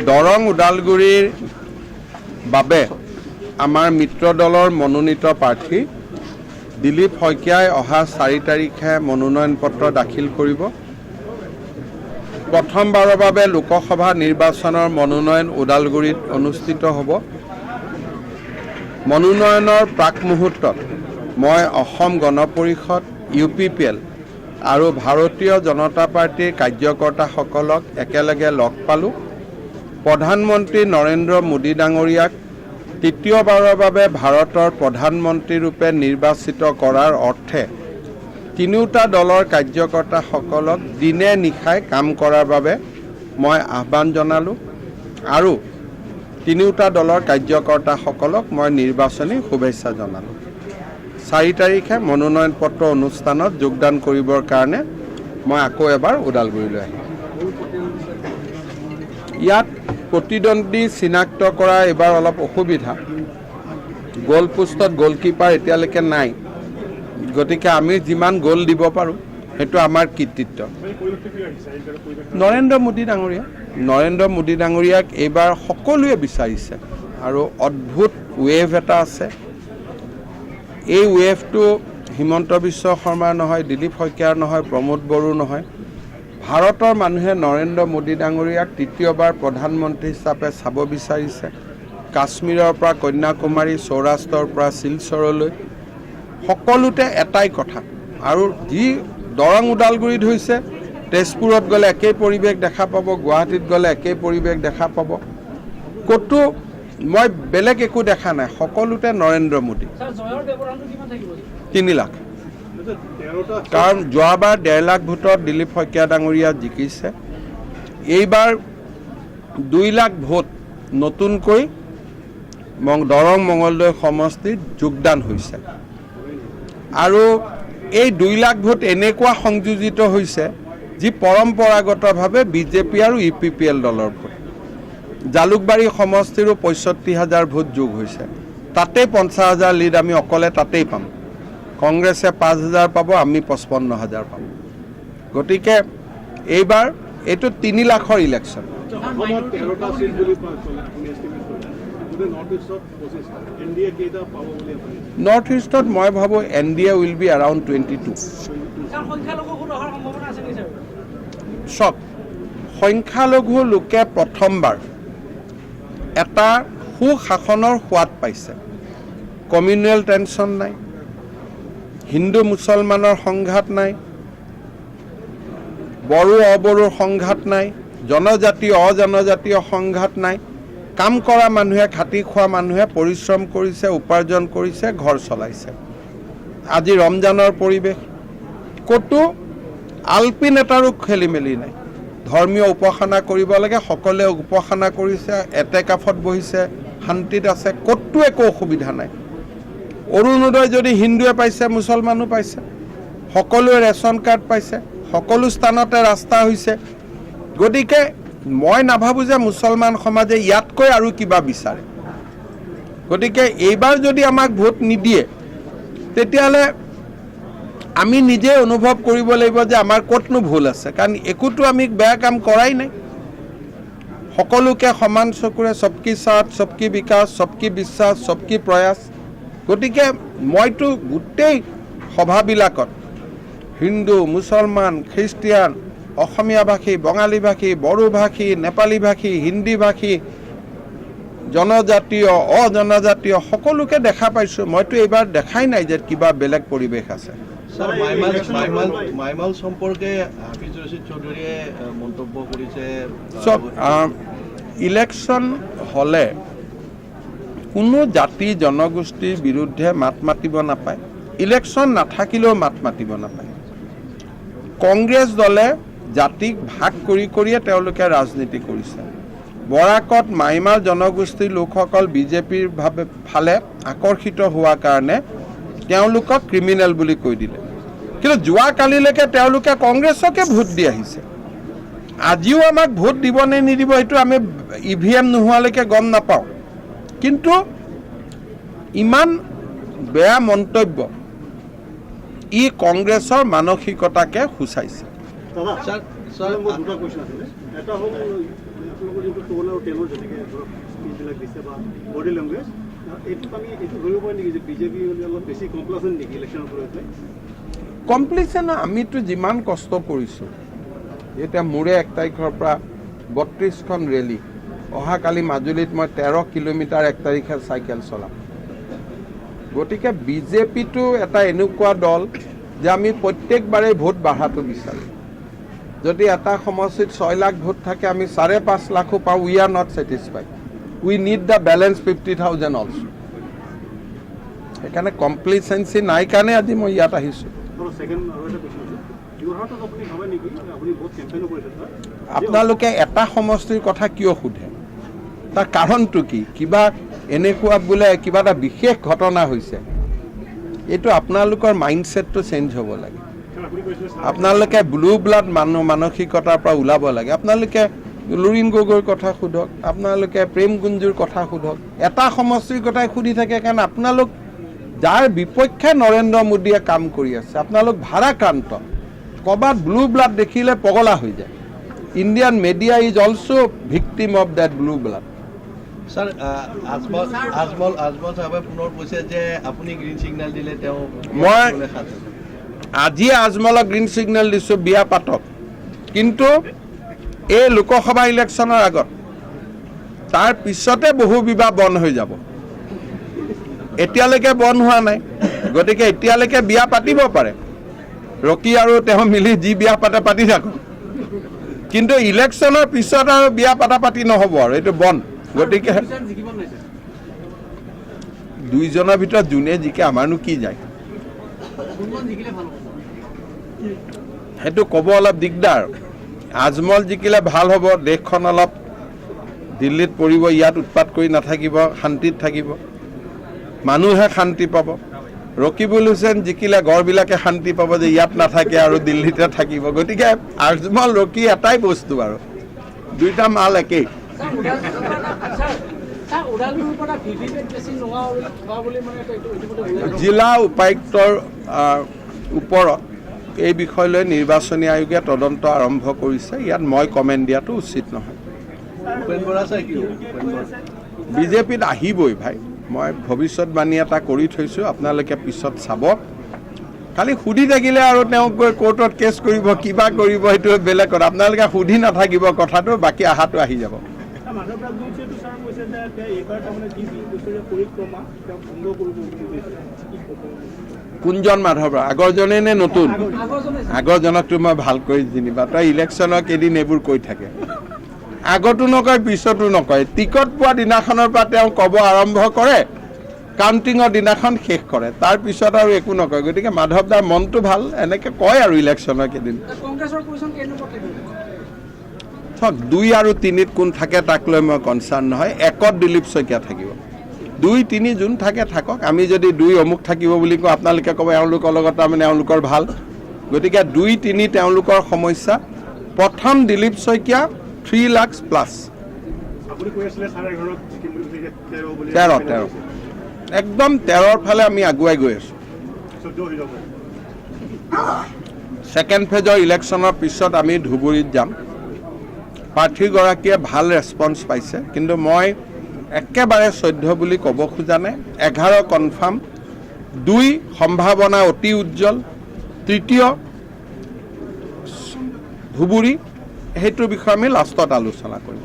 দৰং ওদালগুৰিৰ বাবে আমাৰ মিত্ৰ দলৰ মনোনীত প্ৰাৰ্থী দিলীপ শইকীয়াই অহা 4 তাৰিখে মনোনয়ন পত্ৰ দাখিল কৰিব। প্ৰথমবাৰৰ বাবে লোকসভা নিৰ্বাচনৰ মনোনয়ন ওদালগুৰিত অনুষ্ঠিত হ'ব। মনোনয়নৰ প্ৰাক মুহূৰ্তত মই অসম গণ পৰিষদ UPPL আৰু ভাৰতীয় জনতা পাৰ্টিৰ কাৰ্যকৰ্তাসকলক একেলগে লগ পালোঁ। প্ৰধানমন্ত্ৰী নৰেন্দ্ৰ মোদী ডাঙৰীয়াক তৃতীয়বাৰৰ বাবে ভাৰতৰ প্ৰধানমন্ত্ৰী ৰূপে নিৰ্বাচিত কৰাৰ অৰ্থে তিনিওটা দলৰ কাৰ্যকৰ্তাসকলক দিনে নিশাই কাম কৰাৰ বাবে মই আহ্বান জনালোঁ আৰু তিনিওটা দলৰ কাৰ্যকৰ্তাসকলক মই নিৰ্বাচনী শুভেচ্ছা জনালোঁ। 4 তাৰিখে মনোনয়ন পত্ৰ অনুষ্ঠানত যোগদান কৰিবৰ কাৰণে মই আকৌ এবাৰ ওদালগুৰিলৈ আহিম। ইয়াত প্ৰতিদ্বন্দ্বী চিনাক্ত কৰা এবাৰ অলপ অসুবিধা। গোল পোষ্টত গোলকিপাৰ এতিয়ালৈকে নাই, গতিকে আমি যিমান গোল দিব পাৰোঁ সেইটো আমাৰ কৃতিত্ব। নৰেন্দ্ৰ মোদী ডাঙৰীয়াক এইবাৰ সকলোৱে বিচাৰিছে আৰু অদ্ভুত ৱেভ এটা আছে। এই ৱেভটো হিমন্ত বিশ্ব শৰ্মাৰ নহয়, দিলীপ শইকীয়াৰ নহয়, প্ৰমোদ বড়োৰ নহয়। ভাৰতৰ মানুহে নৰেন্দ্ৰ মোদী ডাঙৰীয়াক তৃতীয়বাৰ প্ৰধানমন্ত্ৰী হিচাপে চাব বিচাৰিছে। কাশ্মীৰৰ পৰা কন্যাকুমাৰী, সৌৰাষ্ট্ৰৰ পৰা শিলচৰলৈ সকলোতে এটাই কথা, আৰু যি দৰং ওদালগুৰিত হৈছে তেজপুৰত গ'লে একেই পৰিৱেশ দেখা পাব, গুৱাহাটীত গ'লে একেই পৰিৱেশ দেখা পাব। ক'তো মই বেলেগ একো দেখা নাই, সকলোতে নৰেন্দ্ৰ মোদী। 3 লাখ, কাৰণ যোৱাবাৰ 1.5 লাখ ভোটত দিলীপ শইকীয়া ডাঙৰীয়া জিকিছে। এইবাৰ 2 লাখ ভোট নতুনকৈ দৰং মঙলদৈ সমষ্টিত যোগদান হৈছে আৰু এই 2 লাখ ভোট এনেকুৱা সংযোজিত হৈছে যি পৰম্পৰাগতভাৱে BJP আৰু UPPL দলৰ ভোট। জালুকবাৰী সমষ্টিৰো 65,000 ভোট যোগ হৈছে, তাতেই 50,000 লিড আমি অকলে তাতেই পাম। কংগ্ৰেছে 5,000 পাব, আমি 55,000 পাম। গতিকে এইবাৰ এইটো 3 লাখৰ ইলেকশ্যন। নৰ্থ ইষ্টত মই ভাবোঁ NDA উইল বি এৰাউণ্ড 22। চব সংখ্যালঘু লোকে প্ৰথমবাৰ এটা সুশাসনৰ সোৱাদ পাইছে। কমিউনেল টেনশ্যন নাই, হিন্দু মুছলমানৰ সংঘাত নাই, বড়ো অবড়োৰ সংঘাত নাই, জনজাতীয় অজনজাতীয় সংঘাত নাই। কাম কৰা মানুহে, খাটি খোৱা মানুহে পৰিশ্ৰম কৰিছে, উপাৰ্জন কৰিছে, ঘৰ চলাইছে। আজি ৰমজানৰ পৰিৱেশ, ক'তো আলপিন এটাৰো খেলি মেলি নাই। ধৰ্মীয় উপাসনা কৰিব লাগে, সকলোৱে উপাসনা কৰিছে, এটেকাফত বহিছে, শান্তিত আছে, ক'তো একো অসুবিধা নাই। অৰুণোদয় যদি হিন্দুৱে পাইছে, মুছলমানো পাইছে, সকলোৱে ৰেচন কাৰ্ড পাইছে, সকলো স্থানতে ৰাস্তা হৈছে। গতিকে মই নাভাবোঁ যে মুছলমান সমাজে ইয়াতকৈ আৰু কিবা বিচাৰে। গতিকে এইবাৰ যদি আমাক ভোট নিদিয়ে তেতিয়াহ'লে আমি নিজে অনুভৱ কৰিব লাগিব যে আমাৰ ক'তনো ভুল আছে, কাৰণ একোতো আমি বেয়া কাম কৰাই নাই। সকলোকে সমান চকুৰে সবকি সাথ, সবকি বিকাশ, সবকি বিশ্বাস, সবকি প্ৰয়াস। গতিকে মইতো গোটেই সভাবিলাকত হিন্দু, মুছলমান, খ্ৰীষ্টিয়ান, অসমীয়া ভাষী, বঙালী ভাষী, বড়ো ভাষী, নেপালী ভাষী, হিন্দী ভাষী, জনজাতীয় অজনজাতীয় সকলোকে দেখা পাইছোঁ। মইতো এইবাৰ দেখাই নাই যে কিবা বেলেগ পৰিৱেশ আছে। মাইমাল সম্পৰ্কে হাফিজ ৰছিদ চৌধুৰীয়ে মন্তব্য কৰিছে। চব ইলেকশ্যন হ'লে কোনো জাতি জনগোষ্ঠীৰ বিৰুদ্ধে মাত মাতিব নাপায়, ইলেকশ্যন নাথাকিলেও মাত মাতিব নাপায়। কংগ্ৰেছ দলে জাতিক ভাগ কৰি কৰিয়ে তেওঁলোকে ৰাজনীতি কৰিছে। বৰাকত মাইমাৰ জনগোষ্ঠীৰ লোকসকল BJPৰ ফালে আকৰ্ষিত হোৱাৰ কাৰণে তেওঁলোকক ক্ৰিমিনেল বুলি কৈ দিলে, কিন্তু যোৱাকালিলৈকে তেওঁলোকে কংগ্ৰেছকে ভোট দি আহিছে। আজিও আমাক ভোট দিব নে নিদিব সেইটো আমি EVM নোহোৱালৈকে গম নাপাওঁ, কিন্তু ইমান বেয়া মন্তব্য ই কংগ্ৰেছৰ মানসিকতাকে সূচাইছে। যোনটো টোন আৰু টেনৰ যেনেকৈ ধৰক স্পীচবিলাক দিছে বা বডি লেংগুৱেজ এইটোত আমি এইটো ধৰিব পাৰি নেকি যে বিজেপি অলপ বেছি কমপ্লাচেণ্ট নেকি ইলেকশ্যনৰ ওপৰত কমপ্লিচন আমিতো যিমান কষ্ট কৰিছোঁ এতিয়া মোৰে 1 তাৰিখৰ পৰা 32খন ৰেলী অহাকালি মাজুলীত মই 13 কিলোমিটাৰ 1 তাৰিখে চাইকেল চলাম গতিকে বিজেপিটো এটা এনেকুৱা দল যে আমি প্ৰত্যেকবাৰেই ভোট বাঢ়াটো বিচাৰোঁ যদি এটা সমষ্টিত 6 লাখ ভোট থাকে আমি 5.5 লাখো পাওঁ we are not satisfied we need the balance 50,000 also সেইকাৰণে কমপ্লিচেঞ্চি নাই কাৰণে আজি মই ইয়াত আহিছোঁ আপোনালোকে এটা সমষ্টিৰ কথা কিয় সোধে তাৰ কাৰণটো কি কিবা এনেকুৱা বোলে কিবা এটা বিশেষ ঘটনা হৈছে এইটো আপোনালোকৰ মাইণ্ডছেটটো চেঞ্জ হ'ব লাগে আপোনালোকে ব্লু ব্লাড মানসিকতাৰ পৰা ওলাব লাগে আপোনালোকে লুৰিণ গগৈৰ কথা সোধক আপোনালোকে প্ৰেম গুঞ্জুৰ কথা সোধক এটা সমষ্টিৰ কথাই সুধি থাকে কাৰণ আপোনালোক যাৰ বিপক্ষে নৰেন্দ্ৰ মোদীয়ে কাম কৰি আছে আপোনালোক ভাৰাক্ৰান্ত ক'ৰবাত ব্লু ব্লাড দেখিলে পগলা হৈ যায় Indian media is always' victim of that blue blood sir Ajmal সাহেবে পুনৰ কৈছে যে আপুনি গ্ৰীণ সিগনেল দিলে তেওঁ মই আজি আজমলক গ্ৰীণ সিগনেল দিছোঁ বিয়া পাতক কিন্তু এই লোকসভা ইলেকশ্যনৰ আগত তাৰ পিছতে বহু বিবাহ বন্ধ হৈ যাব এতিয়ালৈকে বন্ধ হোৱা নাই গতিকে এতিয়ালৈকে বিয়া পাতিব পাৰে ৰকি আৰু তেওঁ মিলি যি বিয়া পাতি থাকক কিন্তু ইলেকশ্যনৰ পিছত আৰু বিয়া পাতি নহ'ব আৰু এইটো বন্ধ গতিকে দুইজনৰ ভিতৰত যোনে জিকে আমাৰনো কি যায় সেইটো ক'ব অলপ দিগদাৰ আজমল জিকিলে ভাল হ'ব দেশখন অলপ দিল্লীত পৰিব ইয়াত উৎপাত কৰি নাথাকিব শান্তিত থাকিব মানুহে শান্তি পাব ৰকিবুল হুছেইন জিকিলে গড়বিলাকে শান্তি পাব যে ইয়াত নাথাকে আৰু দিল্লীতে থাকিব গতিকে আজমল ৰকি এটাই বস্তু আৰু দুইটা মাল একেই জিলা উপায়ুক্তৰ ওপৰত এই বিষয় লৈ নিৰ্বাচনী আয়োগে তদন্ত আৰম্ভ কৰিছে ইয়াত মই কমেণ্ট দিয়াটো উচিত নহয় বিজেপিত আহিবই ভাই মই ভৱিষ্যতবাণী এটা কৰি থৈছোঁ আপোনালোকে পিছত চাব খালি সুধি থাকিলে আৰু তেওঁক গৈ কোৰ্টত কেছ কৰিব কিবা কৰিব সেইটো বেলেগ কথা আপোনালোকে সুধি নাথাকিব কথাটো বাকী আহাটো আহি যাব কোনজন মাধৱ আগৰজনে নে নতুন আগৰজনকতো মই ভালকৈ চিনিবা তই ইলেকশ্যনৰ কেইদিন এইবোৰ কৈ থাকে আগতো নকয় পিছতো নকয় টিকট পোৱা দিনাখনৰ পৰা তেওঁ ক'ব আৰম্ভ কৰে কাউণ্টিঙৰ দিনাখন শেষ কৰে তাৰ পিছত আৰু একো নকয় গতিকে মাধৱ দাৰ মনটো ভাল এনেকৈ কয় আৰু ইলেকশ্যনৰ কেইদিন থক 2 আৰু 3ত কোন থাকে তাক লৈ মই কনচাৰ্ণ নহয় 1ত দিলীপ শইকীয়া থাকিব 2, 3 যোন থাকে থাকক আমি যদি 2 অমুক থাকিব বুলি কওঁ আপোনালোকে ক'ব এওঁলোকৰ লগত তাৰমানে এওঁলোকৰ ভাল গতিকে 2, 3 তেওঁলোকৰ সমস্যা প্ৰথম দিলীপ শইকীয়া 3 লাখ প্লাছ 13 একদম 13ৰ ফালে আমি আগুৱাই গৈ আছোঁ ছেকেণ্ড ফেজৰ ইলেকশ্যনৰ পিছত আমি ধুবুৰীত যাম প্ৰাৰ্থীগৰাকীয়ে ভাল ৰেছপন্স পাইছে কিন্তু মই একেবাৰে 14 বুলি ক'ব খোজা নাই 11 কনফাৰ্ম 2 সম্ভাৱনা অতি উজ্জ্বল তৃতীয় ধুবুৰী সেইটো বিষয়ে আমি লাষ্টত আলোচনা কৰিম